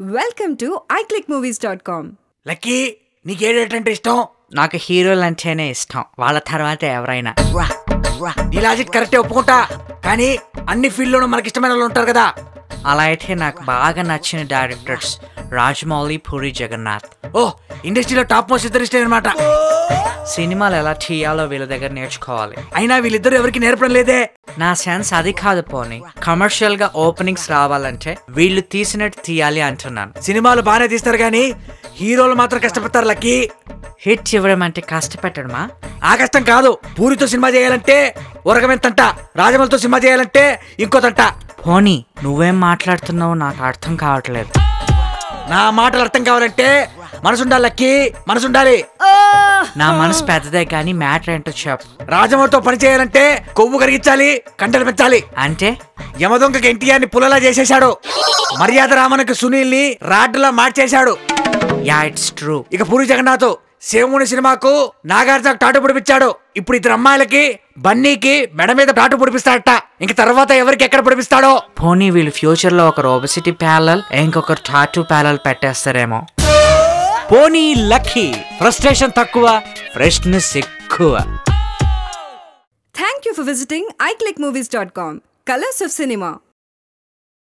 Welcome to iClickMovies.com. Lucky నీకే director అంటే ఇష్టం? నాకు హీరోలు అంటేనే ఇష్టం, వాళ్ళ తర్వాత ఎవరైనా. నీ లాజిక్ కరెక్టే ఒప్పుకుంటా, కానీ అన్ని ఫీల్డ్లోనూ మనకి ఇష్టమైన వాళ్ళు ఉంటారు కదా. అలా అయితే నాకు బాగా నచ్చిన డైరెక్టర్స్ రాజమౌళి, పూరి జగన్నాథ్. ఓ, ఇండస్ట్రీలో టాప్ మోస్ట్ ఇద్దరు ఇష్టం అనమాట. సినిమాలు ఎలా తీయాలో వీళ్ళ దగ్గర నేర్చుకోవాలి. అయినా వీళ్ళిద్దరు ఎవరికి నేర్పడం లేదే. నా సెన్స్ అది కాదు పోనీ, కమర్షియల్ గా ఓపెనింగ్స్ రావాలంటే వీళ్ళు తీసినట్టు తీయాలి అంటున్నాను. సినిమాలు బాగానే తీస్తారు కానీ హీరోలు మాత్రం కష్టపడతారు లక్కీ. హిట్ ఇవ్వడం అంటే కష్టపెట్టడమా? ఆ కష్టం కాదు. పూరితో సినిమా చేయాలంటే ఉరగమెంతంట, రాజమౌళితో సినిమా చేయాలంటే ఇంకోతంట. పోనీ నువ్వేం మాట్లాడుతున్నావో నాకు అర్థం కావట్లేదు. నా మాటలు అర్థం కావాలంటే మనసుండాలి లక్కీ, మనసుండాలి. నా మనసు పెద్దదే కానీ మ్యాటర్ ఏంటో చెప్పు. రాజమౌళితో పని చేయాలంటే కొవ్వు కరిగించాలి, కంటలు పెంచాలి. అంటే యమదొంగకి ఎన్టీఆర్ని పుల్లలా చేసేశాడు, మర్యాద రామన్కి సునీల్ని రాడ్డులా మార్చేశాడు. Yeah, it's true. ఇక పూరి జగన్నాథ్ శివముని సినిమాకు నాగార్జునకు టాటు పొడిపించాడు. ఇప్పుడు ఇద్దరు అమ్మాయిలకి బన్నీకి మెడ మీద టాటు పొడిపిస్తాడట. ఇంక తర్వాత ఎవరికి ఎక్కడ పొడిపిస్తాడో. పోనీ వీళ్ళు ఫ్యూచర్ లో ఒకరు ఒబెసిటీ ప్యారలల్, ఇంకొకరు టాటూ ప్యారలల్ పెట్టేస్తారేమో. పోనీ లక్కీ ఫ్రస్ట్రేషన్ తక్కువ, ఫ్రెష్నెస్ ఎక్కువ. Thank you for visiting iClickMovies.com. Colors of Cinema.